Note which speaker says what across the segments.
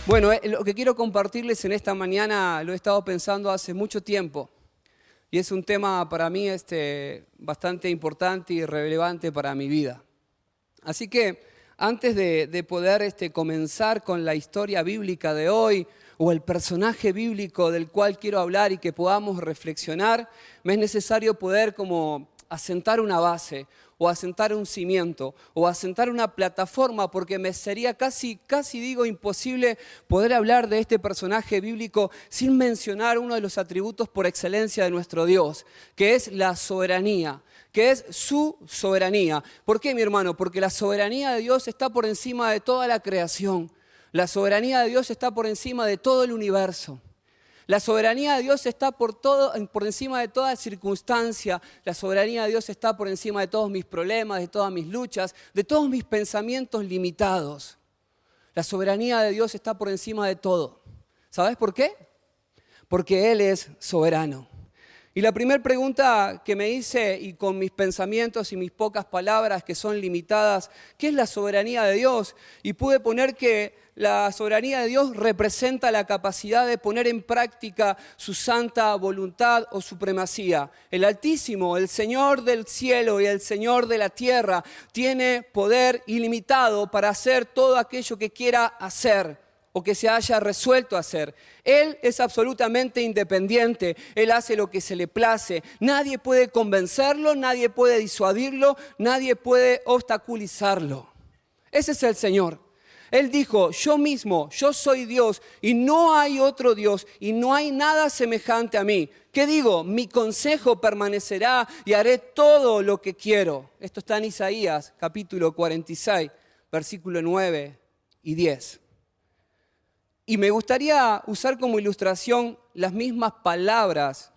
Speaker 1: Bueno, lo que quiero compartirles en esta mañana lo he estado pensando hace mucho tiempo y es un tema para mí bastante importante y relevante para mi vida. Así que antes de poder comenzar con la historia bíblica de hoy o el personaje bíblico del cual quiero hablar y que podamos reflexionar, me es necesario poder como asentar una base o asentar un cimiento o asentar una plataforma, porque me sería casi digo imposible poder hablar de este personaje bíblico sin mencionar uno de los atributos por excelencia de nuestro Dios, que es la soberanía, que es su soberanía. ¿Por qué, mi hermano? Porque la soberanía de Dios está por encima de toda la creación. La soberanía de Dios está por encima de todo el universo. La soberanía de Dios está por encima de toda circunstancia. La soberanía de Dios está por encima de todos mis problemas, de todas mis luchas, de todos mis pensamientos limitados. La soberanía de Dios está por encima de todo. ¿Sabes por qué? Porque Él es soberano. Y la primera pregunta que me hice, y con mis pensamientos y mis pocas palabras que son limitadas, ¿qué es la soberanía de Dios? Y pude poner que la soberanía de Dios representa la capacidad de poner en práctica su santa voluntad o supremacía. El Altísimo, el Señor del cielo y el Señor de la tierra, tiene poder ilimitado para hacer todo aquello que quiera hacer o que se haya resuelto hacer. Él es absolutamente independiente, Él hace lo que se le place. Nadie puede convencerlo, nadie puede disuadirlo, nadie puede obstaculizarlo. Ese es el Señor. Él dijo, yo mismo, yo soy Dios y no hay otro Dios y no hay nada semejante a mí. ¿Qué digo? Mi consejo permanecerá y haré todo lo que quiero. Esto está en Isaías, capítulo 46, versículo 9 y 10. Y me gustaría usar como ilustración las mismas palabras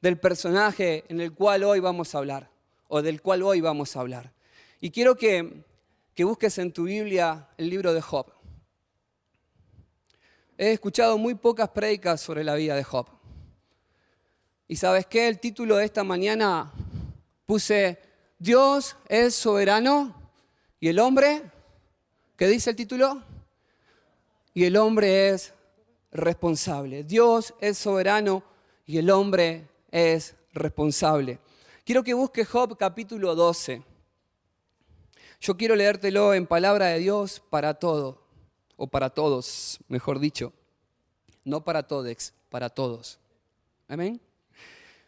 Speaker 1: del personaje en el cual hoy vamos a hablar, o del cual hoy vamos a hablar. Y quiero que busques en tu Biblia el libro de Job. He escuchado muy pocas prédicas sobre la vida de Job. ¿Y sabes qué? El título de esta mañana puse, Dios es soberano y el hombre, ¿qué dice el título? Y el hombre es responsable. Dios es soberano y el hombre es responsable. Quiero que busques Job capítulo 12. Yo quiero leértelo en palabra de Dios para todo, o para todos, mejor dicho. No para todes, para todos. Amén.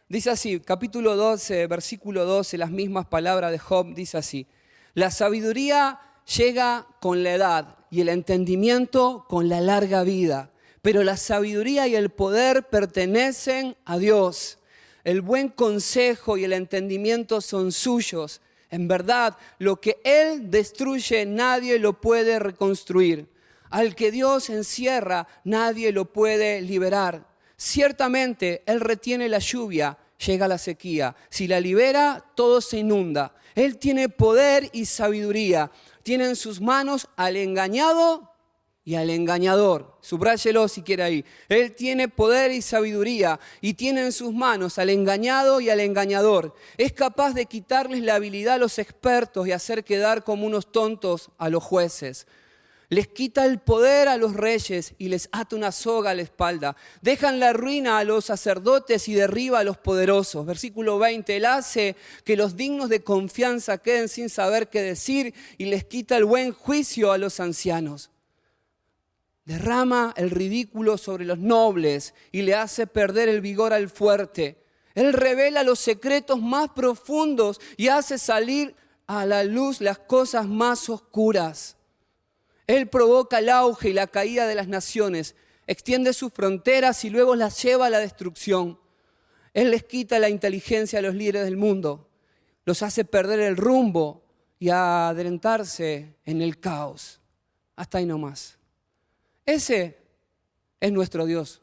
Speaker 1: Dice así, capítulo 12, versículo 12, las mismas palabras de Job, dice así. La sabiduría llega con la edad y el entendimiento con la larga vida. Pero la sabiduría y el poder pertenecen a Dios. El buen consejo y el entendimiento son suyos. En verdad, lo que Él destruye, nadie lo puede reconstruir. Al que Dios encierra, nadie lo puede liberar. Ciertamente, Él retiene la lluvia, llega la sequía. Si la libera, todo se inunda. Él tiene poder y sabiduría. Tiene en sus manos al engañado y al engañador. Subráyelo si quiere ahí. Él tiene poder y sabiduría y tiene en sus manos al engañado y al engañador. Es capaz de quitarles la habilidad a los expertos y hacer quedar como unos tontos a los jueces. Les quita el poder a los reyes y les ata una soga a la espalda. Dejan la ruina a los sacerdotes y derriba a los poderosos. Versículo 20, Él hace que los dignos de confianza queden sin saber qué decir y les quita el buen juicio a los ancianos. Derrama el ridículo sobre los nobles y le hace perder el vigor al fuerte. Él revela los secretos más profundos y hace salir a la luz las cosas más oscuras. Él provoca el auge y la caída de las naciones, extiende sus fronteras y luego las lleva a la destrucción. Él les quita la inteligencia a los líderes del mundo, los hace perder el rumbo y adelantarse en el caos. Hasta ahí nomás. Ese es nuestro Dios.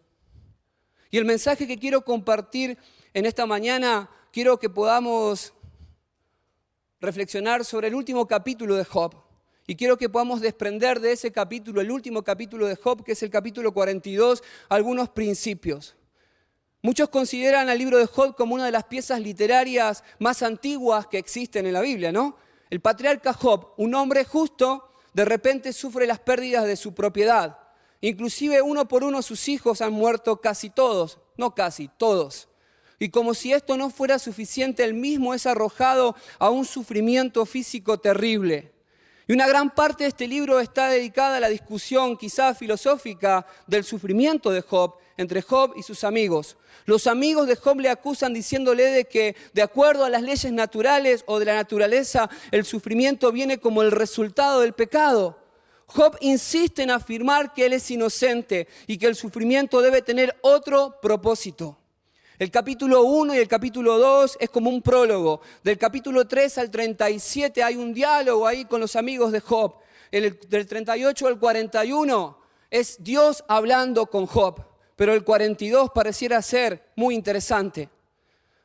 Speaker 1: Y el mensaje que quiero compartir en esta mañana, quiero que podamos reflexionar sobre el último capítulo de Job. Y quiero que podamos desprender de ese capítulo, el último capítulo de Job, que es el capítulo 42, algunos principios. Muchos consideran al libro de Job como una de las piezas literarias más antiguas que existen en la Biblia, ¿no? El patriarca Job, un hombre justo, de repente sufre las pérdidas de su propiedad. Inclusive uno por uno sus hijos han muerto casi todos, no casi, todos. Y como si esto no fuera suficiente, él mismo es arrojado a un sufrimiento físico terrible. Y una gran parte de este libro está dedicada a la discusión quizá filosófica del sufrimiento de Job, entre Job y sus amigos. Los amigos de Job le acusan diciéndole de que de acuerdo a las leyes naturales o de la naturaleza, el sufrimiento viene como el resultado del pecado. Job insiste en afirmar que él es inocente y que el sufrimiento debe tener otro propósito. El capítulo 1 y el capítulo 2 es como un prólogo. Del capítulo 3 al 37 hay un diálogo ahí con los amigos de Job. Del 38 al 41 es Dios hablando con Job. Pero el 42 pareciera ser muy interesante.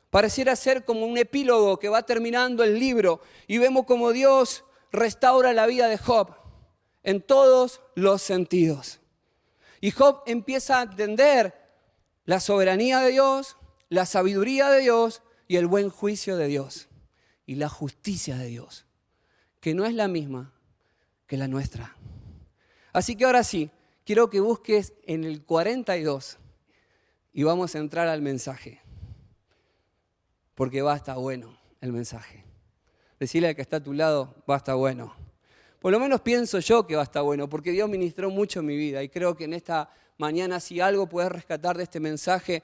Speaker 1: Pareciera ser como un epílogo que va terminando el libro y vemos como Dios restaura la vida de Job en todos los sentidos. Y Job empieza a entender la soberanía de Dios, la sabiduría de Dios y el buen juicio de Dios. Y la justicia de Dios, que no es la misma que la nuestra. Así que ahora sí, quiero que busques en el 42 y vamos a entrar al mensaje. Porque va a estar bueno el mensaje. Decirle al que está a tu lado, va a estar bueno. Por lo menos pienso yo que va a estar bueno, porque Dios ministró mucho en mi vida y creo que en esta mañana si algo puedes rescatar de este mensaje,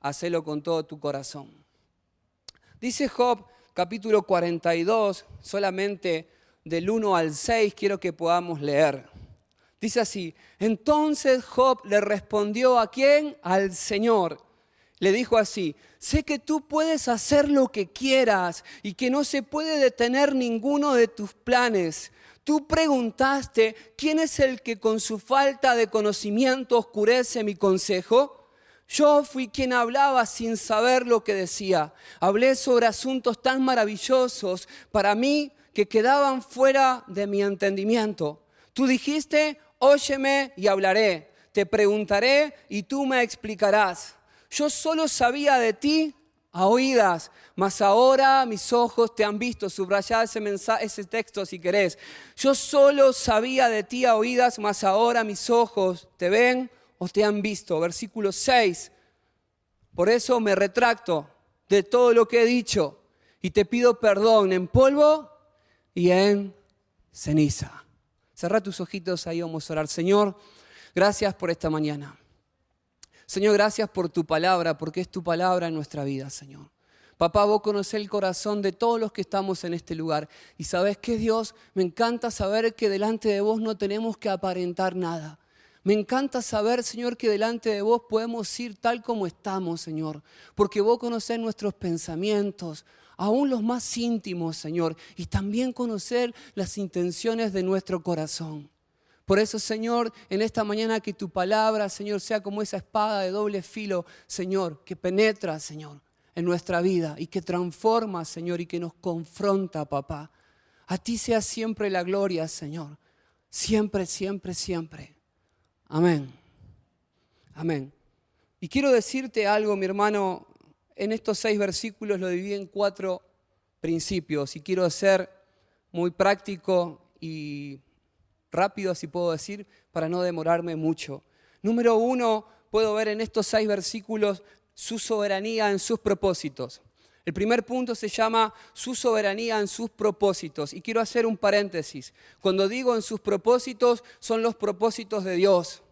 Speaker 1: hacelo con todo tu corazón. Dice Job, capítulo 42, solamente del 1 al 6 quiero que podamos leer. Dice así: entonces Job le respondió ¿a quién? Al Señor. Le dijo así: sé que tú puedes hacer lo que quieras y que no se puede detener ninguno de tus planes. Tú preguntaste, ¿quién es el que con su falta de conocimiento oscurece mi consejo? Yo fui quien hablaba sin saber lo que decía. Hablé sobre asuntos tan maravillosos para mí que quedaban fuera de mi entendimiento. Tú dijiste, óyeme y hablaré. Te preguntaré y tú me explicarás. Yo solo sabía de ti a oídas, mas ahora mis ojos te han visto. Subrayá ese texto si querés. Yo solo sabía de ti a oídas, mas ahora mis ojos te ven o te han visto. Versículo 6. Por eso me retracto de todo lo que he dicho y te pido perdón en polvo y en ceniza. Cerrá tus ojitos, ahí vamos a orar. Señor, gracias por esta mañana. Señor, gracias por tu palabra, porque es tu palabra en nuestra vida, Señor. Papá, vos conocés el corazón de todos los que estamos en este lugar. Y sabés que, Dios, me encanta saber que delante de vos no tenemos que aparentar nada. Me encanta saber, Señor, que delante de vos podemos ir tal como estamos, Señor. Porque vos conocés nuestros pensamientos, aún los más íntimos, Señor. Y también conocer las intenciones de nuestro corazón. Por eso, Señor, en esta mañana que tu palabra, Señor, sea como esa espada de doble filo, Señor, que penetra, Señor, en nuestra vida y que transforma, Señor, y que nos confronta, papá. A ti sea siempre la gloria, Señor. Siempre, siempre, siempre. Amén. Amén. Y quiero decirte algo, mi hermano, en estos 6 versículos lo dividí en 4 principios y quiero ser muy práctico y rápido, si puedo decir, para no demorarme mucho. Número 1, puedo ver en estos 6 versículos su soberanía en sus propósitos. El primer punto se llama su soberanía en sus propósitos. Y quiero hacer un paréntesis. Cuando digo en sus propósitos, son los propósitos de Dios.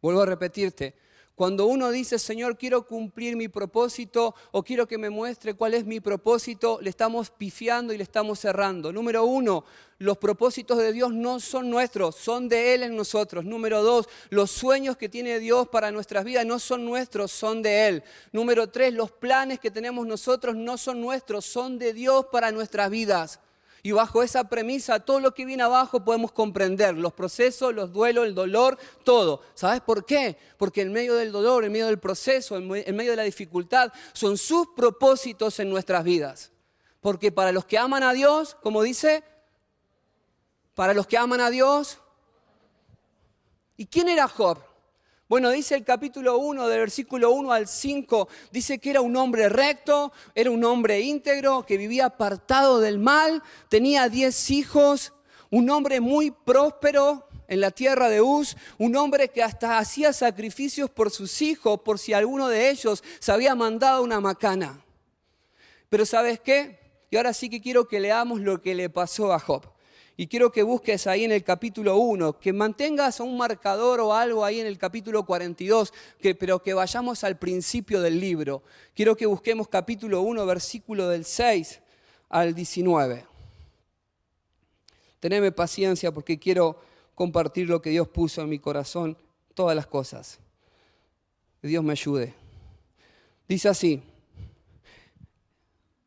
Speaker 1: Vuelvo a repetirte. Cuando uno dice, Señor, quiero cumplir mi propósito o quiero que me muestre cuál es mi propósito, le estamos pifiando y le estamos errando. Número 1, los propósitos de Dios no son nuestros, son de Él en nosotros. Número 2, los sueños que tiene Dios para nuestras vidas no son nuestros, son de Él. Número 3, los planes que tenemos nosotros no son nuestros, son de Dios para nuestras vidas. Y bajo esa premisa, todo lo que viene abajo podemos comprender, los procesos, los duelos, el dolor, todo. ¿Sabes por qué? Porque en medio del dolor, en medio del proceso, en medio de la dificultad, son sus propósitos en nuestras vidas. Porque para los que aman a Dios, como dice, para los que aman a Dios. ¿Y quién era Job? Bueno, dice el capítulo 1, del versículo 1 al 5, dice que era un hombre recto, era un hombre íntegro, que vivía apartado del mal, tenía 10 hijos, un hombre muy próspero en la tierra de Uz, un hombre que hasta hacía sacrificios por sus hijos, por si alguno de ellos se había mandado una macana. Pero ¿sabes qué? Y ahora sí que quiero que leamos lo que le pasó a Job. Y quiero que busques ahí en el capítulo 1, que mantengas un marcador o algo ahí en el capítulo 42, pero que vayamos al principio del libro. Quiero que busquemos capítulo 1, versículo del 6 al 19. Teneme paciencia porque quiero compartir lo que Dios puso en mi corazón, todas las cosas. Que Dios me ayude. Dice así: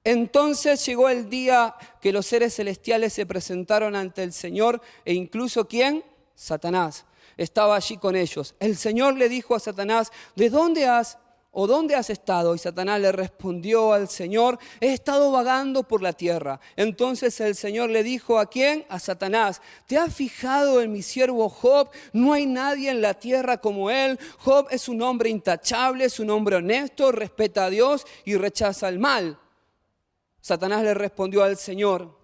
Speaker 1: entonces llegó el día que los seres celestiales se presentaron ante el Señor, e incluso ¿quién? Satanás estaba allí con ellos. El Señor le dijo a Satanás: ¿dónde has estado? Y Satanás le respondió al Señor: he estado vagando por la tierra. Entonces el Señor le dijo ¿a quién? A Satanás: ¿te has fijado en mi siervo Job? No hay nadie en la tierra como él. Job es un hombre intachable, es un hombre honesto, respeta a Dios y rechaza el mal. Satanás le respondió al Señor: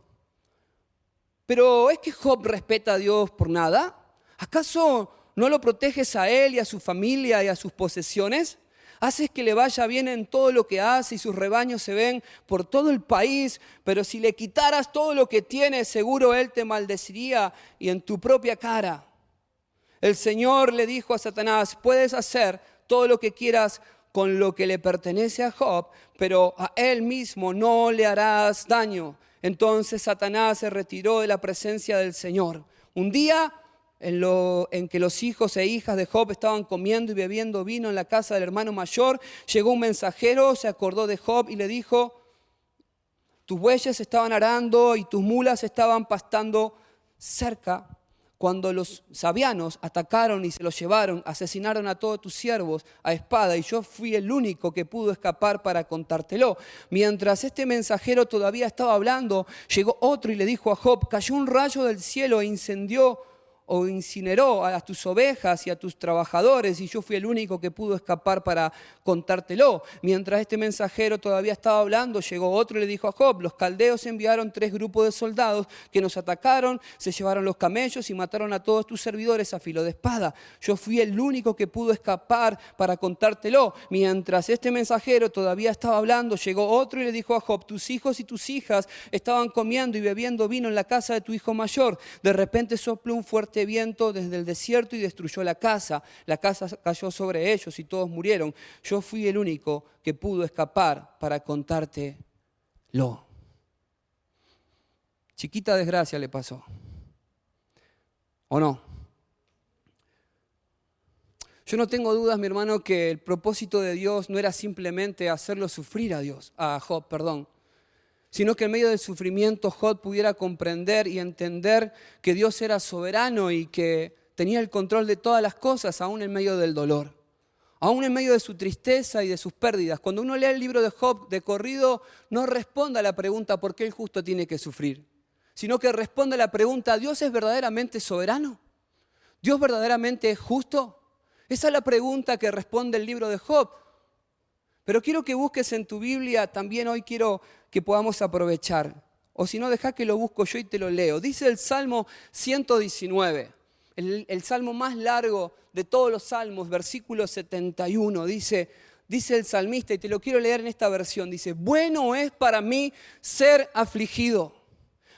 Speaker 1: ¿pero es que Job respeta a Dios por nada? ¿Acaso no lo proteges a él y a su familia y a sus posesiones? Haces que le vaya bien en todo lo que hace y sus rebaños se ven por todo el país, pero si le quitaras todo lo que tiene, seguro él te maldeciría y en tu propia cara. El Señor le dijo a Satanás: puedes hacer todo lo que quieras con lo que le pertenece a Job, pero a él mismo no le harás daño. Entonces Satanás se retiró de la presencia del Señor. Un día en que los hijos e hijas de Job estaban comiendo y bebiendo vino en la casa del hermano mayor, llegó un mensajero, se acordó de Job y le dijo: tus bueyes estaban arando y tus mulas estaban pastando cerca cuando los sabianos atacaron y se los llevaron, asesinaron a todos tus siervos a espada, y yo fui el único que pudo escapar para contártelo. Mientras este mensajero todavía estaba hablando, llegó otro y le dijo a Job: cayó un rayo del cielo e incendió o incineró a tus ovejas y a tus trabajadores, y yo fui el único que pudo escapar para contártelo. Mientras este mensajero todavía estaba hablando, llegó otro y le dijo a Job: los caldeos enviaron 3 grupos de soldados que nos atacaron, se llevaron los camellos y mataron a todos tus servidores a filo de espada. Yo fui el único que pudo escapar para contártelo. Mientras este mensajero todavía estaba hablando, llegó otro y le dijo a Job: tus hijos y tus hijas estaban comiendo y bebiendo vino en la casa de tu hijo mayor. De repente sopló un fuerte viento desde el desierto y destruyó la casa. La casa cayó sobre ellos y todos murieron. Yo fui el único que pudo escapar para contártelo. Chiquita desgracia le pasó, ¿o no? Yo no tengo dudas, mi hermano, que el propósito de Dios no era simplemente hacerlo sufrir a Job, sino que en medio del sufrimiento Job pudiera comprender y entender que Dios era soberano y que tenía el control de todas las cosas, aún en medio del dolor, aún en medio de su tristeza y de sus pérdidas. Cuando uno lee el libro de Job de corrido, no responde a la pregunta ¿por qué el justo tiene que sufrir?, sino que responde a la pregunta: ¿Dios es verdaderamente soberano? ¿Dios verdaderamente es justo? Esa es la pregunta que responde el libro de Job. Pero quiero que busques en tu Biblia, también hoy quiero que podamos aprovechar. O si no, deja que lo busco yo y te lo leo. Dice el Salmo 119, el salmo más largo de todos los salmos, versículo 71. Dice el salmista, y te lo quiero leer en esta versión. Dice: bueno es para mí ser afligido,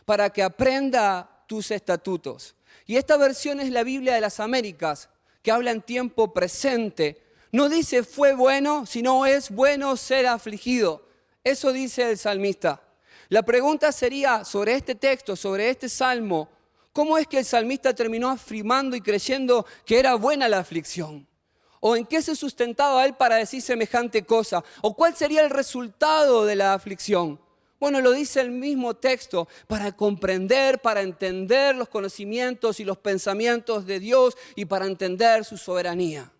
Speaker 1: para que aprenda tus estatutos. Y esta versión es la Biblia de las Américas, que habla en tiempo presente. No dice fue bueno, sino es bueno ser afligido. Eso dice el salmista. La pregunta sería sobre este texto, sobre este salmo: ¿cómo es que el salmista terminó afirmando y creyendo que era buena la aflicción? ¿O en qué se sustentaba él para decir semejante cosa? ¿O cuál sería el resultado de la aflicción? Bueno, lo dice el mismo texto: para comprender, para entender los conocimientos y los pensamientos de Dios y para entender su soberanía.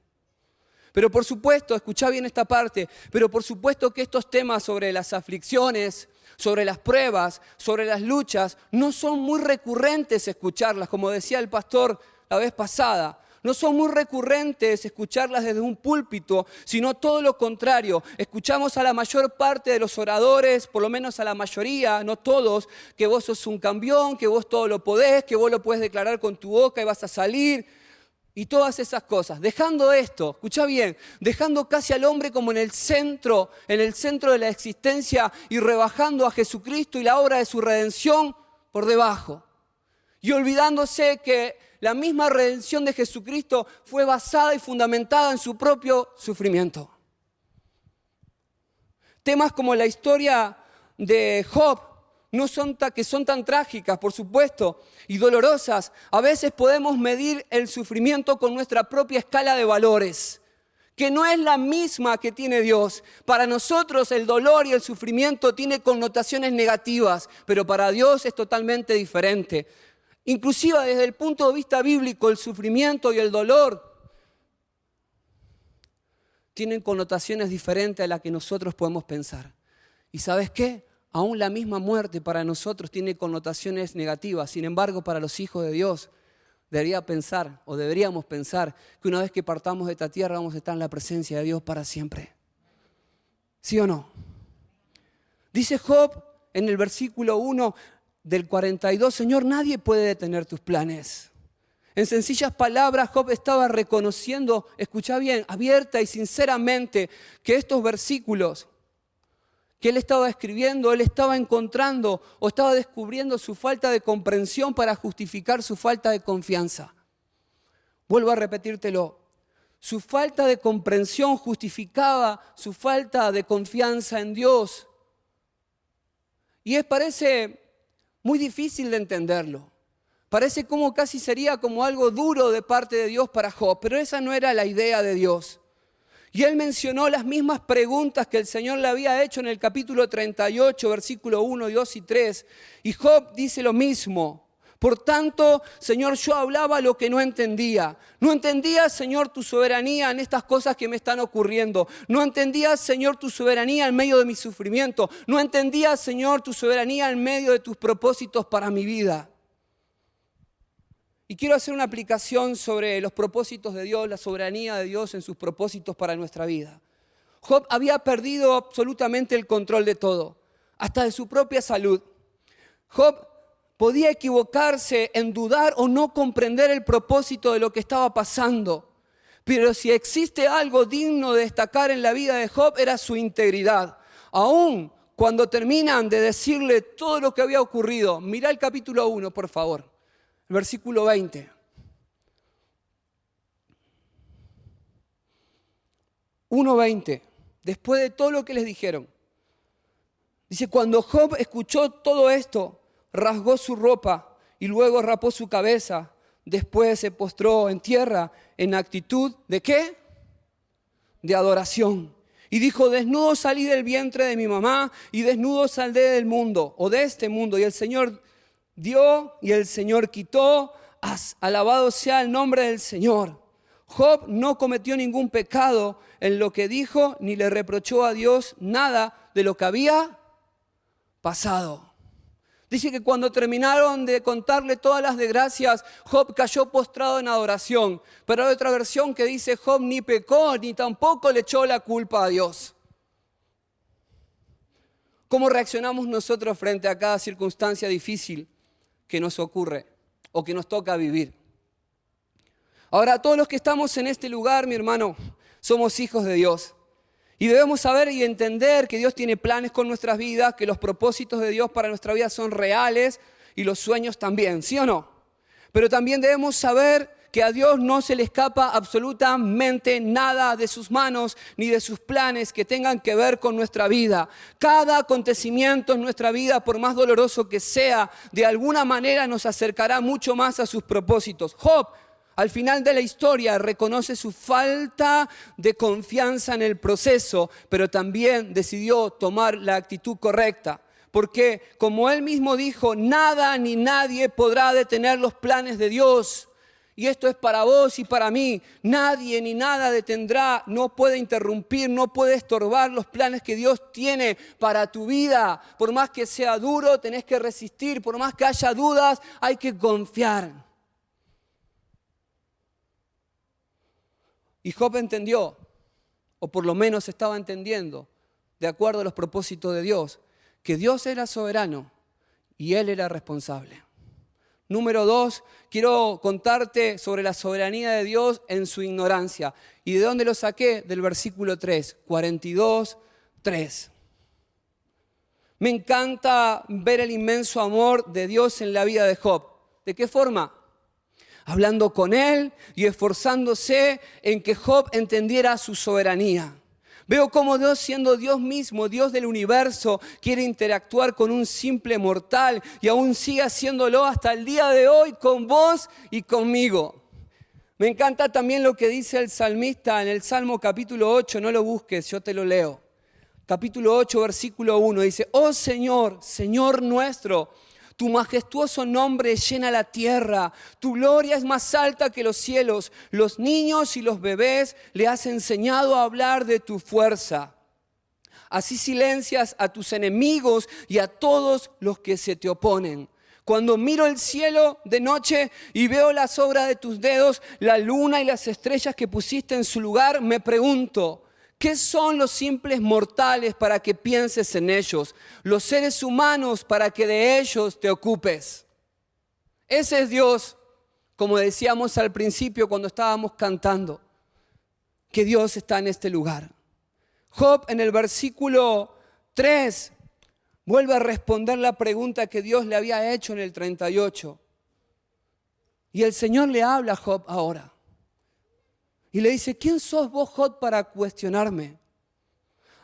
Speaker 1: Pero por supuesto, escuchá bien esta parte, pero por supuesto que estos temas sobre las aflicciones, sobre las pruebas, sobre las luchas, no son muy recurrentes escucharlas, como decía el pastor la vez pasada. no son muy recurrentes escucharlas desde un púlpito, sino todo lo contrario. Escuchamos a la mayor parte de los oradores, por lo menos a la mayoría, no todos, que vos sos un campeón, que vos todo lo podés, que vos lo podés declarar con tu boca y vas a salir. Y todas esas cosas. Dejando esto, escucha bien, dejando casi al hombre como en el centro de la existencia y rebajando a Jesucristo y la obra de su redención por debajo. Y olvidándose que la misma redención de Jesucristo fue basada y fundamentada en su propio sufrimiento. Temas como la historia de Job, que son tan trágicas, por supuesto, y dolorosas, a veces podemos medir el sufrimiento con nuestra propia escala de valores, que no es la misma que tiene Dios. Para nosotros el dolor y el sufrimiento tiene connotaciones negativas, pero para Dios es totalmente diferente. Inclusive desde el punto de vista bíblico, el sufrimiento y el dolor tienen connotaciones diferentes a las que nosotros podemos pensar. ¿Y sabes qué? Aún la misma muerte para nosotros tiene connotaciones negativas. Sin embargo, para los hijos de Dios deberíamos pensar que una vez que partamos de esta tierra vamos a estar en la presencia de Dios para siempre. ¿Sí o no? Dice Job en el versículo 1 del 42, Señor, nadie puede detener tus planes. En sencillas palabras, Job estaba reconociendo, escucha bien, abierta y sinceramente, que estos versículos que él estaba escribiendo, él estaba encontrando o estaba descubriendo su falta de comprensión para justificar su falta de confianza. Vuelvo a repetírtelo. Su falta de comprensión justificaba su falta de confianza en Dios. Y parece muy difícil de entenderlo. Parece como casi sería como algo duro de parte de Dios para Job, pero esa no era la idea de Dios. Y él mencionó las mismas preguntas que el Señor le había hecho en el capítulo 38, versículo 1, 2 y 3. Y Job dice lo mismo. Por tanto, Señor, yo hablaba lo que no entendía. No entendía, Señor, tu soberanía en estas cosas que me están ocurriendo. No entendía, Señor, tu soberanía en medio de mi sufrimiento. No entendía, Señor, tu soberanía en medio de tus propósitos para mi vida. Y quiero hacer una aplicación sobre los propósitos de Dios, la soberanía de Dios en sus propósitos para nuestra vida. Job había perdido absolutamente el control de todo, hasta de su propia salud. Job podía equivocarse en dudar o no comprender el propósito de lo que estaba pasando. Pero si existe algo digno de destacar en la vida de Job, era su integridad. Aún cuando terminan de decirle todo lo que había ocurrido, mirá el capítulo 1, por favor. Versículo 20. 1:20. Después de todo lo que les dijeron. Dice, cuando Job escuchó todo esto, rasgó su ropa y luego rapó su cabeza. Después se postró en tierra en actitud ¿de qué? De adoración. Y dijo, desnudo salí del vientre de mi mamá y desnudo saldré del mundo o de este mundo. Y el Señor dio y el Señor quitó, alabado sea el nombre del Señor. Job no cometió ningún pecado en lo que dijo, ni le reprochó a Dios nada de lo que había pasado. Dice que cuando terminaron de contarle todas las desgracias, Job cayó postrado en adoración. Pero hay otra versión que dice, Job ni pecó, ni tampoco le echó la culpa a Dios. ¿Cómo reaccionamos nosotros frente a cada circunstancia difícil que nos ocurre o que nos toca vivir? Ahora, todos los que estamos en este lugar, mi hermano, somos hijos de Dios. Y debemos saber y entender que Dios tiene planes con nuestras vidas, que los propósitos de Dios para nuestra vida son reales y los sueños también, ¿sí o no? Pero también debemos saber que a Dios no se le escapa absolutamente nada de sus manos ni de sus planes que tengan que ver con nuestra vida. Cada acontecimiento en nuestra vida, por más doloroso que sea, de alguna manera nos acercará mucho más a sus propósitos. Job, al final de la historia, reconoce su falta de confianza en el proceso, pero también decidió tomar la actitud correcta. Porque, como él mismo dijo, nada ni nadie podrá detener los planes de Dios. Y esto es para vos y para mí. Nadie ni nada detendrá, no puede interrumpir, no puede estorbar los planes que Dios tiene para tu vida. Por más que sea duro, tenés que resistir. Por más que haya dudas, hay que confiar. Y Job entendió, o por lo menos estaba entendiendo, de acuerdo a los propósitos de Dios, que Dios era soberano y él era responsable. Número 2, quiero contarte sobre la soberanía de Dios en su ignorancia. ¿Y de dónde lo saqué? Del versículo 3, 42, 3. Me encanta ver el inmenso amor de Dios en la vida de Job. ¿De qué forma? Hablando con él y esforzándose en que Job entendiera su soberanía. Veo cómo Dios, siendo Dios mismo, Dios del universo, quiere interactuar con un simple mortal y aún sigue haciéndolo hasta el día de hoy con vos y conmigo. Me encanta también lo que dice el salmista en el Salmo capítulo 8, no lo busques, yo te lo leo. Capítulo 8, versículo 1, dice: Oh Señor, Señor nuestro, tu majestuoso nombre llena la tierra, tu gloria es más alta que los cielos. Los niños y los bebés le has enseñado a hablar de tu fuerza. Así silencias a tus enemigos y a todos los que se te oponen. Cuando miro el cielo de noche y veo las obras de tus dedos, la luna y las estrellas que pusiste en su lugar, me pregunto: ¿qué son los simples mortales para que pienses en ellos? Los seres humanos para que de ellos te ocupes. Ese es Dios, como decíamos al principio cuando estábamos cantando, que Dios está en este lugar. Job en el versículo 3 vuelve a responder la pregunta que Dios le había hecho en el 38. Y el Señor le habla a Job ahora. Y le dice: ¿quién sos vos, Job, para cuestionarme?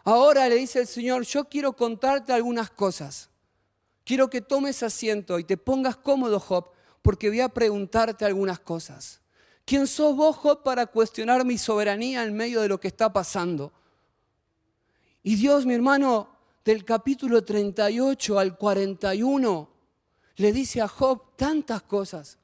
Speaker 1: Ahora le dice el Señor: yo quiero contarte algunas cosas. Quiero que tomes asiento y te pongas cómodo, Job, porque voy a preguntarte algunas cosas. ¿Quién sos vos, Job, para cuestionar mi soberanía en medio de lo que está pasando? Y Dios, mi hermano, del capítulo 38 al 41, le dice a Job tantas cosas.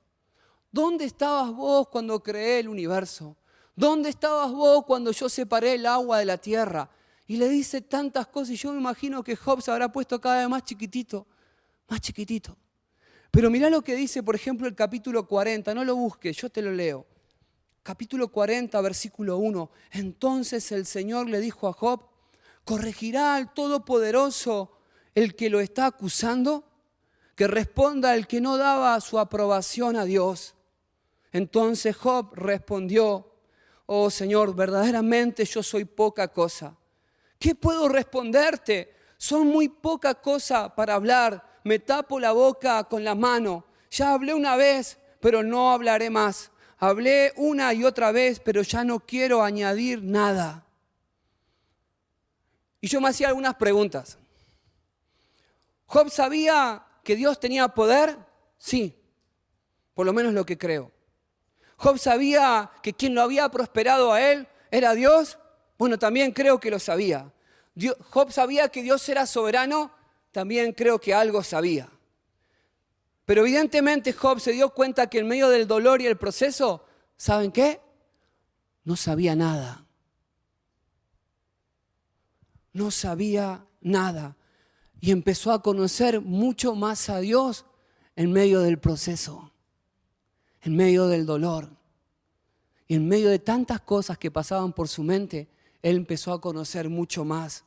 Speaker 1: ¿Dónde estabas vos cuando creé el universo? ¿Dónde estabas vos cuando yo separé el agua de la tierra? Y le dice tantas cosas y yo me imagino que Job se habrá puesto cada vez más chiquitito, más chiquitito. Pero mirá lo que dice, por ejemplo, el capítulo 40, no lo busques, yo te lo leo. Capítulo 40, versículo 1. Entonces el Señor le dijo a Job: ¿corregirá al Todopoderoso el que lo está acusando? Que responda el que no daba su aprobación a Dios. Entonces Job respondió: oh Señor, verdaderamente yo soy poca cosa. ¿Qué puedo responderte? Son muy poca cosa para hablar. Me tapo la boca con la mano. Ya hablé una vez, pero no hablaré más. Hablé una y otra vez, pero ya no quiero añadir nada. Y yo me hacía algunas preguntas. ¿Job sabía que Dios tenía poder? Sí, por lo menos lo que creo. ¿Job sabía que quien lo había prosperado a él era Dios? Bueno, también creo que lo sabía. ¿Job sabía que Dios era soberano? También creo que algo sabía. Pero evidentemente Job se dio cuenta que en medio del dolor y el proceso, ¿saben qué? No sabía nada. No sabía nada. Y empezó a conocer mucho más a Dios en medio del proceso. En medio del dolor y en medio de tantas cosas que pasaban por su mente, él empezó a conocer mucho más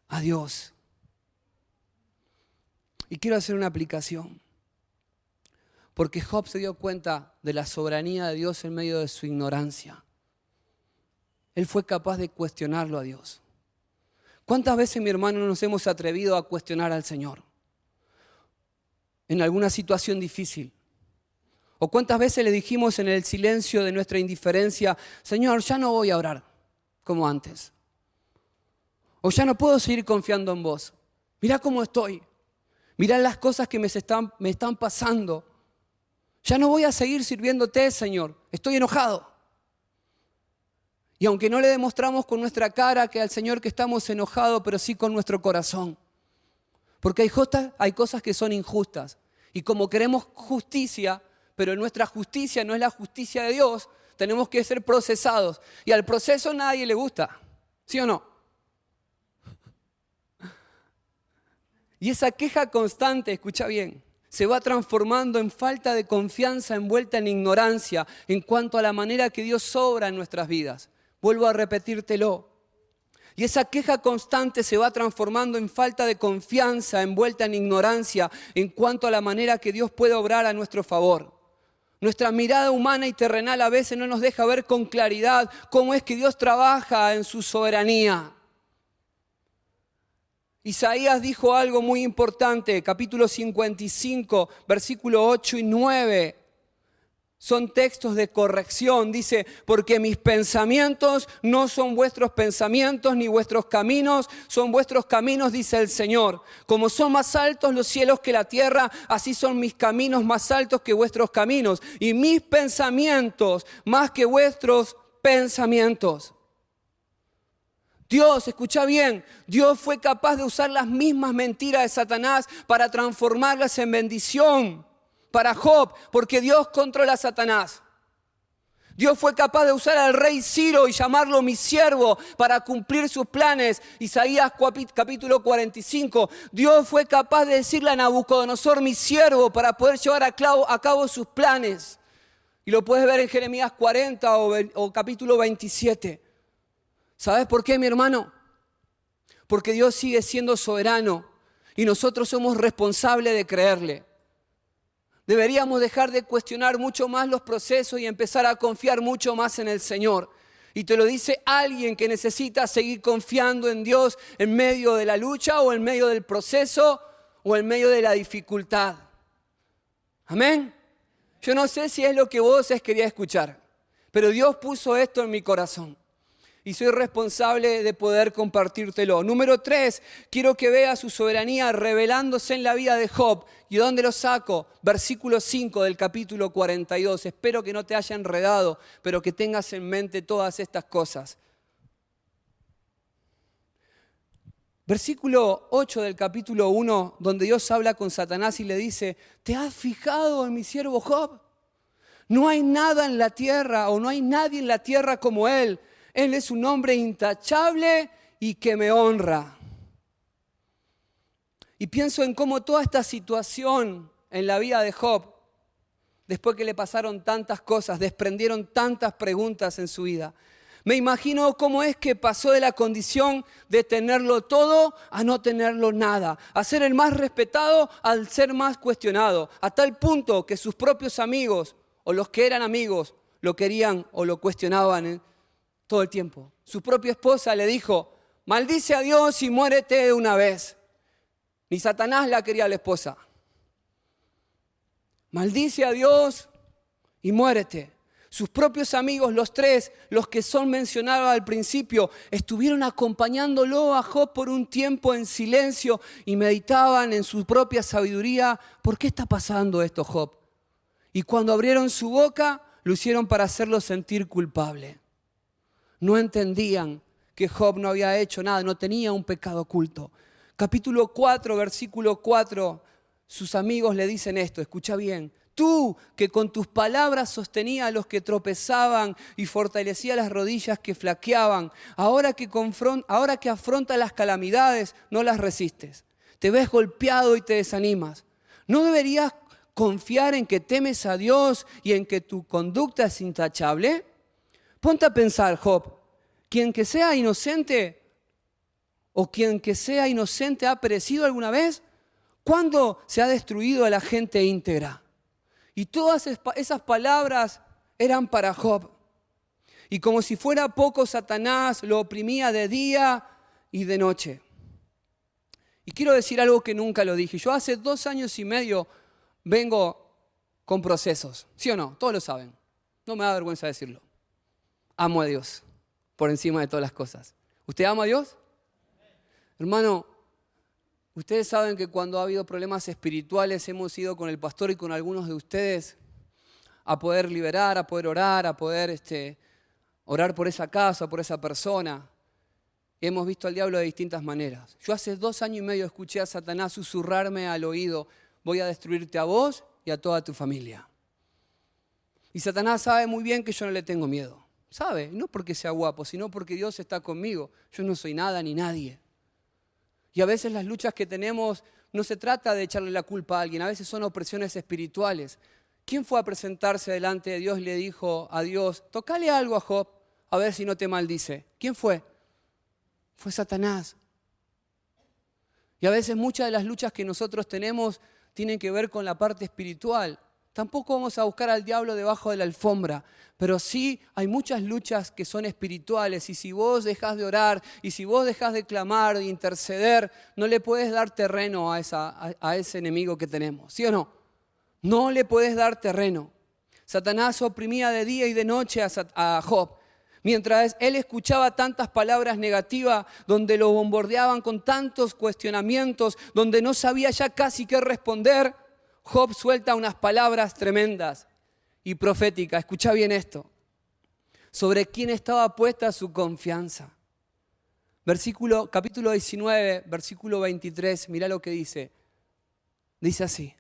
Speaker 1: a Dios. Y quiero hacer una aplicación, porque Job se dio cuenta de la soberanía de Dios en medio de su ignorancia. Él fue capaz de cuestionarlo a Dios. ¿Cuántas veces, mi hermano, nos hemos atrevido a cuestionar al Señor? En alguna situación difícil. ¿O cuántas veces le dijimos en el silencio de nuestra indiferencia: Señor, ya no voy a orar como antes? O ya no puedo seguir confiando en vos. Mirá cómo estoy. Mirá las cosas que me están pasando. Ya no voy a seguir sirviéndote, Señor. Estoy enojado. Y aunque no le demostramos con nuestra cara que al Señor que estamos enojados, pero sí con nuestro corazón. Porque hay cosas que son injustas. Y como queremos justicia, pero nuestra justicia no es la justicia de Dios, tenemos que ser procesados. Y al proceso a nadie le gusta, ¿sí o no? Y esa queja constante, escucha bien, se va transformando en falta de confianza envuelta en ignorancia en cuanto a la manera que Dios obra en nuestras vidas. Vuelvo a repetírtelo. Y esa queja constante se va transformando en falta de confianza, envuelta en ignorancia en cuanto a la manera que Dios puede obrar a nuestro favor. Nuestra mirada humana y terrenal a veces no nos deja ver con claridad cómo es que Dios trabaja en su soberanía. Isaías dijo algo muy importante, capítulo 55, versículo 8 y 9. Son textos de corrección. Dice, porque mis pensamientos no son vuestros pensamientos, ni vuestros caminos son vuestros caminos, dice el Señor. Como son más altos los cielos que la tierra, así son mis caminos más altos que vuestros caminos. Y mis pensamientos más que vuestros pensamientos. Dios, escucha bien, Dios fue capaz de usar las mismas mentiras de Satanás para transformarlas en bendición para Job, porque Dios controla a Satanás. Dios fue capaz de usar al rey Ciro y llamarlo mi siervo para cumplir sus planes. Isaías capítulo 45. Dios fue capaz de decirle a Nabucodonosor mi siervo para poder llevar a cabo sus planes. Y lo puedes ver en Jeremías 40 o capítulo 27. ¿Sabes por qué, mi hermano? Porque Dios sigue siendo soberano y nosotros somos responsables de creerle. Deberíamos dejar de cuestionar mucho más los procesos y empezar a confiar mucho más en el Señor. Y te lo dice alguien que necesita seguir confiando en Dios en medio de la lucha o en medio del proceso o en medio de la dificultad. Amén. Yo no sé si es lo que vos querías escuchar, pero Dios puso esto en mi corazón. Y soy responsable de poder compartírtelo. Número 3, quiero que veas su soberanía revelándose en la vida de Job. ¿Y dónde lo saco? Versículo 5 del capítulo 42. Espero que no te haya enredado, pero que tengas en mente todas estas cosas. Versículo 8 del capítulo 1, donde Dios habla con Satanás y le dice, ¿te has fijado en mi siervo Job? No hay nada en la tierra o no hay nadie en la tierra como él. Él es un hombre intachable y que me honra. Y pienso en cómo toda esta situación en la vida de Job, después que le pasaron tantas cosas, desprendieron tantas preguntas en su vida. Me imagino cómo es que pasó de la condición de tenerlo todo a no tenerlo nada, a ser el más respetado al ser más cuestionado, a tal punto que sus propios amigos o los que eran amigos lo querían o lo cuestionaban todo el tiempo. Su propia esposa le dijo, maldice a Dios y muérete de una vez. Ni Satanás la quería a la esposa. Maldice a Dios y muérete. Sus propios amigos, los tres, los que son mencionados al principio, estuvieron acompañándolo a Job por un tiempo en silencio y meditaban en su propia sabiduría. ¿Por qué está pasando esto, Job? Y cuando abrieron su boca, lo hicieron para hacerlo sentir culpable. No entendían que Job no había hecho nada, no tenía un pecado oculto. Capítulo 4, versículo 4, sus amigos le dicen esto, escucha bien. Tú que con tus palabras sostenías a los que tropezaban y fortalecías las rodillas que flaqueaban, ahora que afrontas las calamidades, no las resistes. Te ves golpeado y te desanimas. ¿No deberías confiar en que temes a Dios y en que tu conducta es intachable? Ponte a pensar, Job, quien que sea inocente o quien que sea inocente ha perecido alguna vez, ¿cuándo se ha destruido a la gente íntegra? Y todas esas palabras eran para Job. Y como si fuera poco, Satanás lo oprimía de día y de noche. Y quiero decir algo que nunca lo dije. Yo hace 2 años y medio vengo con procesos, ¿sí o no? Todos lo saben. No me da vergüenza decirlo. Amo a Dios por encima de todas las cosas. ¿Usted ama a Dios? Hermano, ustedes saben que cuando ha habido problemas espirituales hemos ido con el pastor y con algunos de ustedes a poder liberar, a poder orar, a poder orar por esa casa, por esa persona. Y hemos visto al diablo de distintas maneras. Yo hace 2 años y medio escuché a Satanás susurrarme al oído, voy a destruirte a vos y a toda tu familia. Y Satanás sabe muy bien que yo no le tengo miedo. ¿Sabe? No porque sea guapo, sino porque Dios está conmigo. Yo no soy nada ni nadie. Y a veces las luchas que tenemos no se trata de echarle la culpa a alguien, a veces son opresiones espirituales. ¿Quién fue a presentarse delante de Dios y le dijo a Dios, tocale algo a Job? a ver si no te maldice. ¿Quién fue? Fue Satanás. Y a veces muchas de las luchas que nosotros tenemos tienen que ver con la parte espiritual. Tampoco vamos a buscar al diablo debajo de la alfombra, pero sí hay muchas luchas que son espirituales, y si vos dejás de orar, y si vos dejás de clamar, de interceder, no le puedes dar terreno a ese enemigo que tenemos, ¿sí o no? No le puedes dar terreno. Satanás oprimía de día y de noche a Job. Mientras él escuchaba tantas palabras negativas, donde lo bombardeaban con tantos cuestionamientos, donde no sabía ya casi qué responder, Job suelta unas palabras tremendas y proféticas. Escucha bien esto. Sobre quién estaba puesta su confianza. Capítulo 19, versículo 23. Mira lo que dice. Dice así.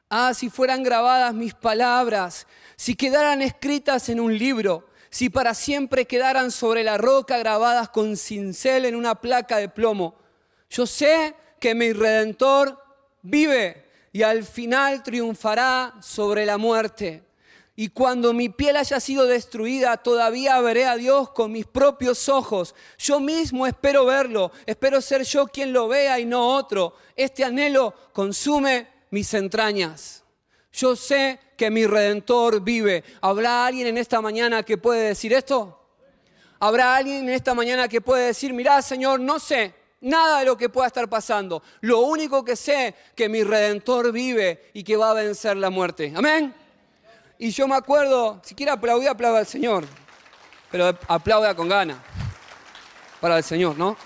Speaker 1: Ah, si fueran grabadas mis palabras, si quedaran escritas en un libro, si para siempre quedaran sobre la roca grabadas con cincel en una placa de plomo. Yo sé que mi Redentor vive y al final triunfará sobre la muerte. Y cuando mi piel haya sido destruida, todavía veré a Dios con mis propios ojos. Yo mismo espero verlo, espero ser yo quien lo vea y no otro. Este anhelo consume mis entrañas. Yo sé que mi Redentor vive. ¿Habrá alguien en esta mañana que puede decir esto? ¿Habrá alguien en esta mañana que puede decir, mirá, Señor, no sé nada de lo que pueda estar pasando? Lo único que sé, que mi Redentor vive y que va a vencer la muerte. ¿Amén? Y yo me acuerdo, si quiere aplaudir, aplauda al Señor. Pero aplauda con ganas. Para el Señor, ¿no?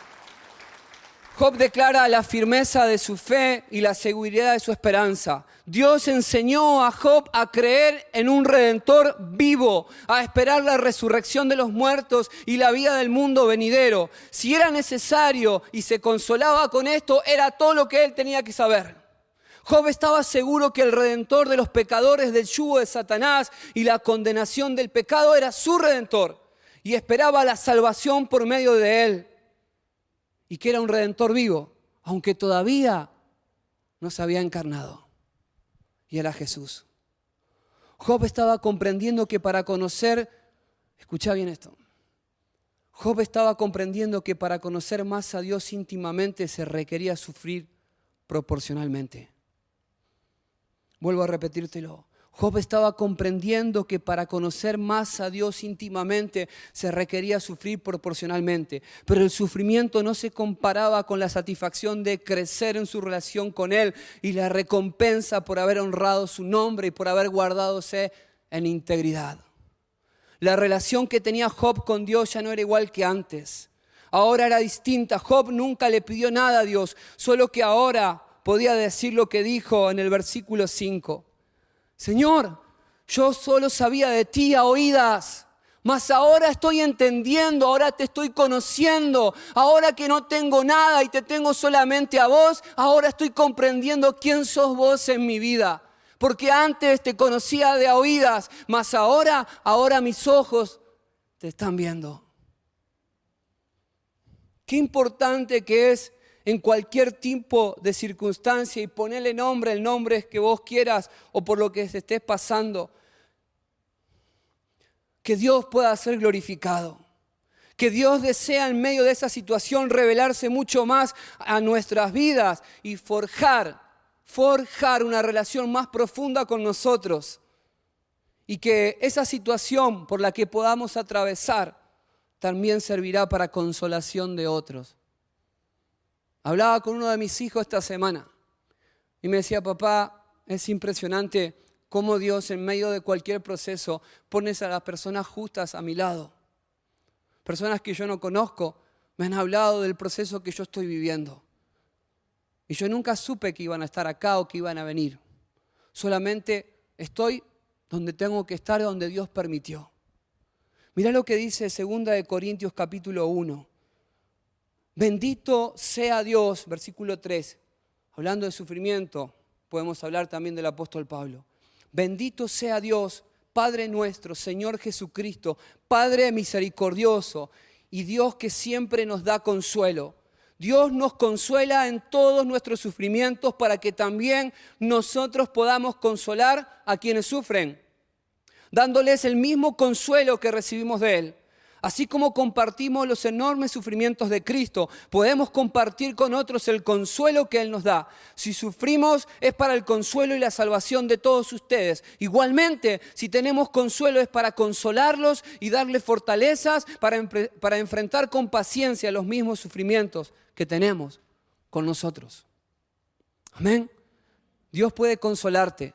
Speaker 1: Job declara la firmeza de su fe y la seguridad de su esperanza. Dios enseñó a Job a creer en un Redentor vivo, a esperar la resurrección de los muertos y la vida del mundo venidero. Si era necesario y se consolaba con esto, era todo lo que él tenía que saber. Job estaba seguro que el Redentor de los pecadores del yugo de Satanás y la condenación del pecado era su Redentor y esperaba la salvación por medio de él. Y que era un Redentor vivo, aunque todavía no se había encarnado. Y era Jesús. Job estaba comprendiendo que para conocer, escucha bien esto, Job estaba comprendiendo que para conocer más a Dios íntimamente se requería sufrir proporcionalmente. Vuelvo a repetírtelo. Job estaba comprendiendo que para conocer más a Dios íntimamente se requería sufrir proporcionalmente. Pero el sufrimiento no se comparaba con la satisfacción de crecer en su relación con Él y la recompensa por haber honrado su nombre y por haber guardadose en integridad. La relación que tenía Job con Dios ya no era igual que antes. Ahora era distinta. Job nunca le pidió nada a Dios, solo que ahora podía decir lo que dijo en el versículo 5. Señor, yo solo sabía de ti a oídas, mas ahora estoy entendiendo, ahora te estoy conociendo, ahora que no tengo nada y te tengo solamente a vos, ahora estoy comprendiendo quién sos vos en mi vida. Porque antes te conocía de a oídas, mas ahora mis ojos te están viendo. Qué importante que es en cualquier tipo de circunstancia y ponerle nombre, el nombre que vos quieras o por lo que se estés pasando. Que Dios pueda ser glorificado. Que Dios desea en medio de esa situación revelarse mucho más a nuestras vidas y forjar una relación más profunda con nosotros. Y que esa situación por la que podamos atravesar también servirá para consolación de otros. Hablaba con uno de mis hijos esta semana y me decía, papá, es impresionante cómo Dios en medio de cualquier proceso pone a las personas justas a mi lado. Personas que yo no conozco me han hablado del proceso que yo estoy viviendo. Y yo nunca supe que iban a estar acá o que iban a venir. Solamente estoy donde tengo que estar, donde Dios permitió. Mirá lo que dice 2 Corintios capítulo 1. Bendito sea Dios, versículo 3, hablando de sufrimiento, podemos hablar también del apóstol Pablo. Bendito sea Dios, Padre nuestro, Señor Jesucristo, Padre misericordioso y Dios que siempre nos da consuelo. Dios nos consuela en todos nuestros sufrimientos para que también nosotros podamos consolar a quienes sufren, dándoles el mismo consuelo que recibimos de Él. Así como compartimos los enormes sufrimientos de Cristo, podemos compartir con otros el consuelo que Él nos da. Si sufrimos es para el consuelo y la salvación de todos ustedes. Igualmente, si tenemos consuelo es para consolarlos y darles fortalezas para enfrentar con paciencia los mismos sufrimientos que tenemos con nosotros. Amén. Dios puede consolarte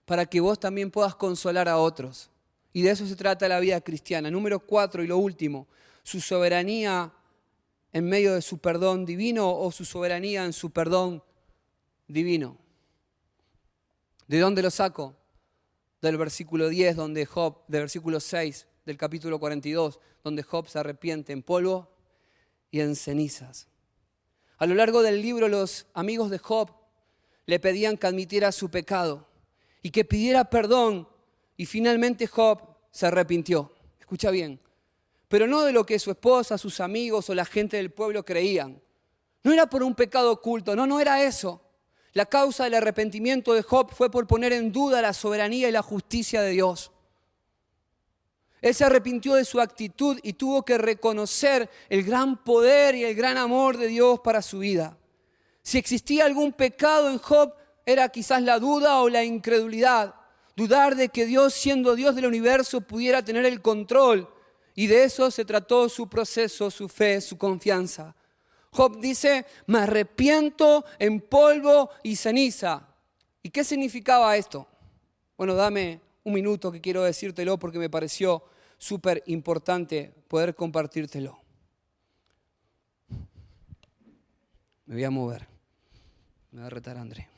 Speaker 1: para que vos también puedas consolar a otros. Y de eso se trata la vida cristiana. Número 4 y lo último, su soberanía en medio de su perdón divino o su soberanía en su perdón divino. ¿De dónde lo saco? Del versículo 10, del versículo 6 del capítulo 42, donde Job se arrepiente en polvo y en cenizas. A lo largo del libro, los amigos de Job le pedían que admitiera su pecado y que pidiera perdón. Y finalmente Job se arrepintió. Escucha bien. Pero no de lo que su esposa, sus amigos o la gente del pueblo creían. No era por un pecado oculto, no era eso. La causa del arrepentimiento de Job fue por poner en duda la soberanía y la justicia de Dios. Él se arrepintió de su actitud y tuvo que reconocer el gran poder y el gran amor de Dios para su vida. Si existía algún pecado en Job, era quizás la duda o la incredulidad. Dudar de que Dios, siendo Dios del universo, pudiera tener el control. Y de eso se trató su proceso, su fe, su confianza. Job dice, me arrepiento en polvo y ceniza. ¿Y qué significaba esto? Bueno, dame un minuto que quiero decírtelo porque me pareció súper importante poder compartírtelo. Me voy a mover. Me va a retar André.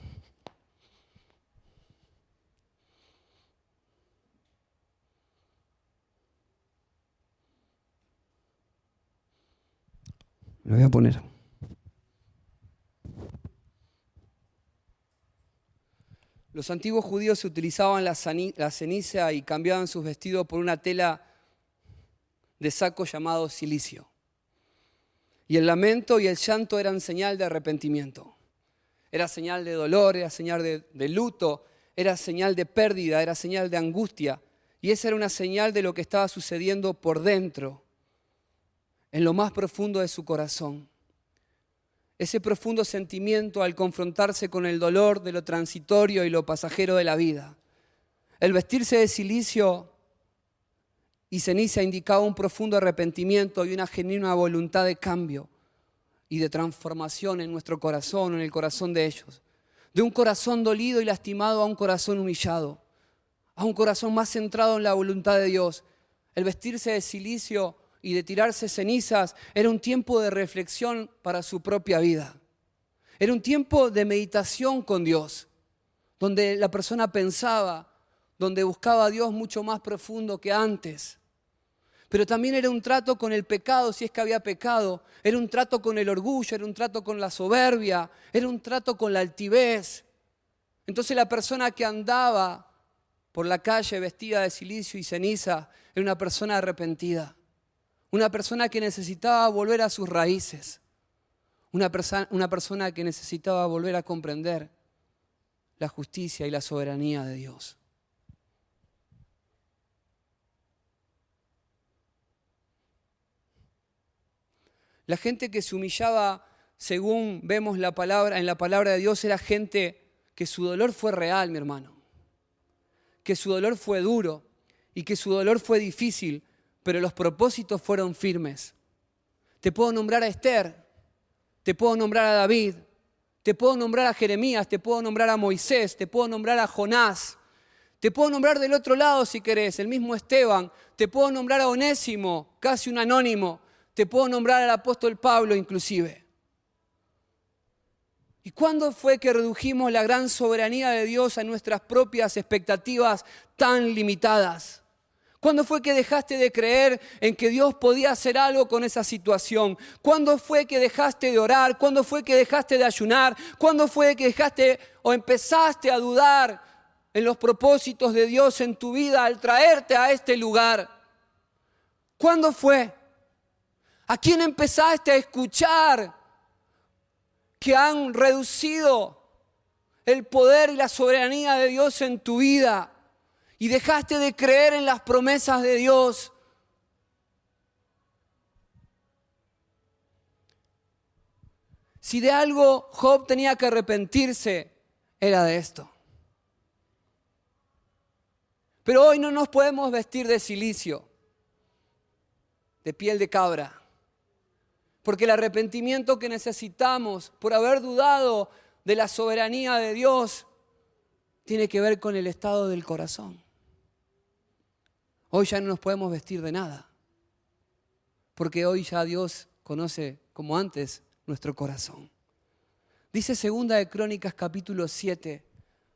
Speaker 1: Lo voy a poner. Los antiguos judíos utilizaban la ceniza y cambiaban sus vestidos por una tela de saco llamado cilicio. Y el lamento y el llanto eran señal de arrepentimiento. Era señal de dolor, era señal de luto, era señal de pérdida, era señal de angustia. Y esa era una señal de lo que estaba sucediendo por dentro, en lo más profundo de su corazón. Ese profundo sentimiento al confrontarse con el dolor de lo transitorio y lo pasajero de la vida. El vestirse de cilicio y ceniza indicaba un profundo arrepentimiento y una genuina voluntad de cambio y de transformación en nuestro corazón, en el corazón de ellos. De un corazón dolido y lastimado a un corazón humillado, a un corazón más centrado en la voluntad de Dios. El vestirse de cilicio y de tirarse cenizas era un tiempo de reflexión para su propia vida. Era un tiempo de meditación con Dios, donde la persona pensaba, donde buscaba a Dios mucho más profundo que antes. Pero también era un trato con el pecado, si es que había pecado. Era un trato con el orgullo, era un trato con la soberbia, era un trato con la altivez. Entonces la persona que andaba por la calle vestida de cilicio y ceniza era una persona arrepentida. Una persona que necesitaba volver a sus raíces. Una persona que necesitaba volver a comprender la justicia y la soberanía de Dios. La gente que se humillaba, según vemos en la palabra de Dios, era gente que su dolor fue real, mi hermano. Que su dolor fue duro y que su dolor fue difícil, pero los propósitos fueron firmes. Te puedo nombrar a Esther, te puedo nombrar a David, te puedo nombrar a Jeremías, te puedo nombrar a Moisés, te puedo nombrar a Jonás, te puedo nombrar del otro lado si querés, el mismo Esteban, te puedo nombrar a Onésimo, casi un anónimo, te puedo nombrar al apóstol Pablo inclusive. ¿Y cuándo fue que redujimos la gran soberanía de Dios a nuestras propias expectativas tan limitadas? ¿Cuándo fue que dejaste de creer en que Dios podía hacer algo con esa situación? ¿Cuándo fue que dejaste de orar? ¿Cuándo fue que dejaste de ayunar? ¿Cuándo fue que dejaste o empezaste a dudar en los propósitos de Dios en tu vida al traerte a este lugar? ¿Cuándo fue? ¿A quién empezaste a escuchar que han reducido el poder y la soberanía de Dios en tu vida? Y dejaste de creer en las promesas de Dios. Si de algo Job tenía que arrepentirse, era de esto. Pero hoy no nos podemos vestir de cilicio, de piel de cabra. Porque el arrepentimiento que necesitamos por haber dudado de la soberanía de Dios tiene que ver con el estado del corazón. Hoy ya no nos podemos vestir de nada, porque hoy ya Dios conoce como antes nuestro corazón. Dice 2 de Crónicas capítulo 7,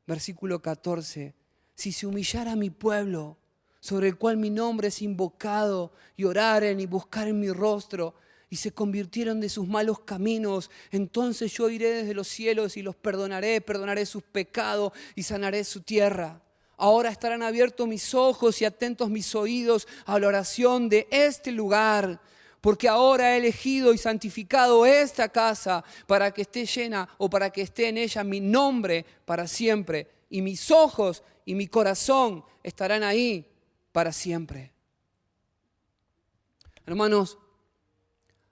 Speaker 1: versículo 14, si se humillara mi pueblo, sobre el cual mi nombre es invocado, y oraren y buscaren mi rostro, y se convirtieron de sus malos caminos, entonces yo iré desde los cielos y los perdonaré sus pecados y sanaré su tierra. Ahora estarán abiertos mis ojos y atentos mis oídos a la oración de este lugar, porque ahora he elegido y santificado esta casa para que esté llena o para que esté en ella mi nombre para siempre, y mis ojos y mi corazón estarán ahí para siempre. Hermanos,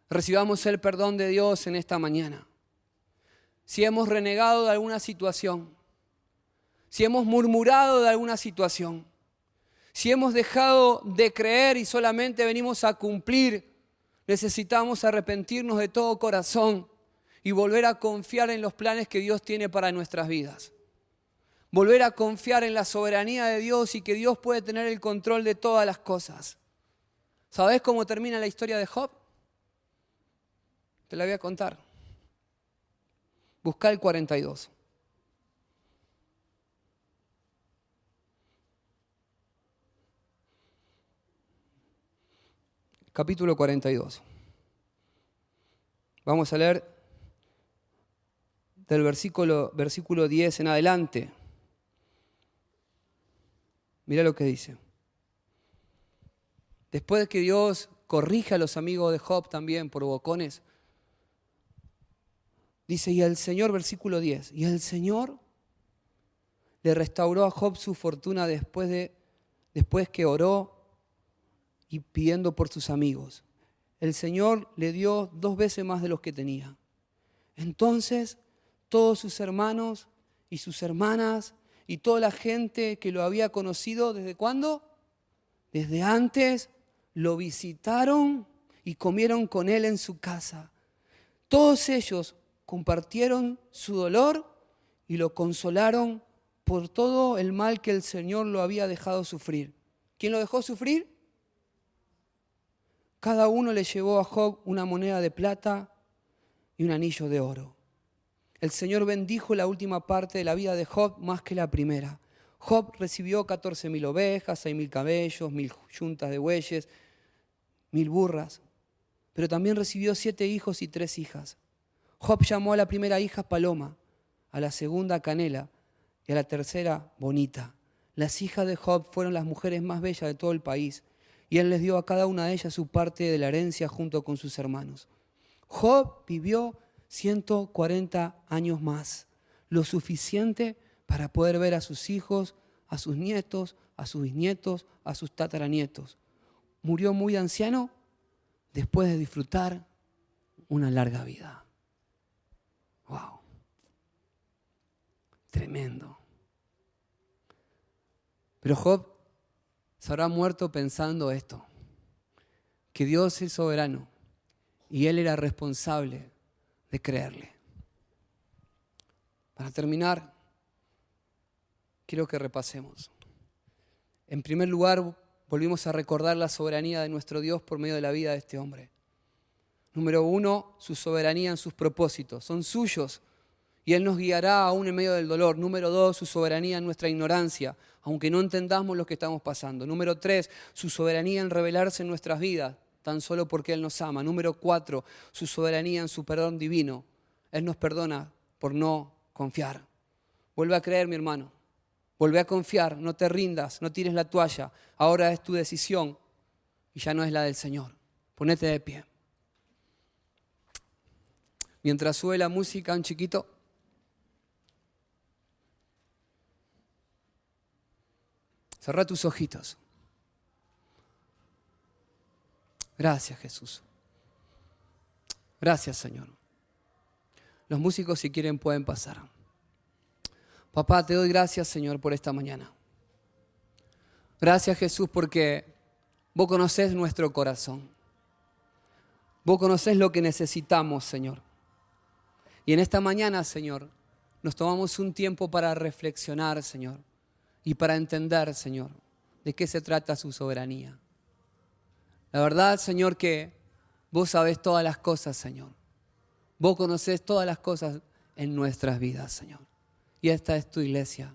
Speaker 1: recibamos el perdón de Dios en esta mañana. Si hemos renegado de alguna situación, si hemos murmurado de alguna situación, si hemos dejado de creer y solamente venimos a cumplir, necesitamos arrepentirnos de todo corazón y volver a confiar en los planes que Dios tiene para nuestras vidas. Volver a confiar en la soberanía de Dios y que Dios puede tener el control de todas las cosas. ¿Sabés cómo termina la historia de Job? Te la voy a contar. Buscá el 42. Capítulo 42. Vamos a leer del versículo 10 en adelante. Mira lo que dice. Después de que Dios corrige a los amigos de Job también por bocones, dice, y el Señor, versículo 10, y el Señor le restauró a Job su fortuna después que oró y pidiendo por sus amigos. El Señor le dio 2 veces más de los que tenía. Entonces todos sus hermanos y sus hermanas y toda la gente que lo había conocido, ¿desde cuándo? Desde antes, lo visitaron y comieron con él en su casa. Todos ellos compartieron su dolor y lo consolaron por todo el mal que el Señor lo había dejado sufrir. ¿Quién lo dejó sufrir? Cada uno le llevó a Job una moneda de plata y un anillo de oro. El Señor bendijo la última parte de la vida de Job más que la primera. Job recibió 14.000 ovejas, 6.000 camellos, 1.000 yuntas de bueyes, 1.000 burras. Pero también recibió 7 hijos y 3 hijas. Job llamó a la primera hija Paloma, a la segunda Canela y a la tercera Bonita. Las hijas de Job fueron las mujeres más bellas de todo el país, y él les dio a cada una de ellas su parte de la herencia junto con sus hermanos. Job vivió 140 años más, lo suficiente para poder ver a sus hijos, a sus nietos, a sus bisnietos, a sus tataranietos. Murió muy anciano después de disfrutar una larga vida. ¡Wow! Tremendo. Pero Job se habrá muerto pensando esto, que Dios es soberano y él era responsable de creerle. Para terminar, quiero que repasemos. En primer lugar, volvimos a recordar la soberanía de nuestro Dios por medio de la vida de este hombre. Número 1, su soberanía en sus propósitos, son suyos y Él nos guiará aún en medio del dolor. Número 2, su soberanía en nuestra ignorancia, aunque no entendamos lo que estamos pasando. Número 3, su soberanía en revelarse en nuestras vidas, tan solo porque Él nos ama. Número 4, su soberanía en su perdón divino. Él nos perdona por no confiar. Vuelve a creer, mi hermano. Vuelve a confiar, no te rindas, no tires la toalla. Ahora es tu decisión y ya no es la del Señor. Ponete de pie. Mientras sube la música, un chiquito. Cerrá tus ojitos. Gracias, Jesús. Gracias, Señor. Los músicos, si quieren, pueden pasar. Papá, te doy gracias, Señor, por esta mañana. Gracias, Jesús, porque vos conocés nuestro corazón. Vos conocés lo que necesitamos, Señor. Y en esta mañana, Señor, nos tomamos un tiempo para reflexionar, Señor, y para entender, Señor, de qué se trata su soberanía. La verdad, Señor, que vos sabés todas las cosas, Señor. Vos conocés todas las cosas en nuestras vidas, Señor. Y esta es tu iglesia.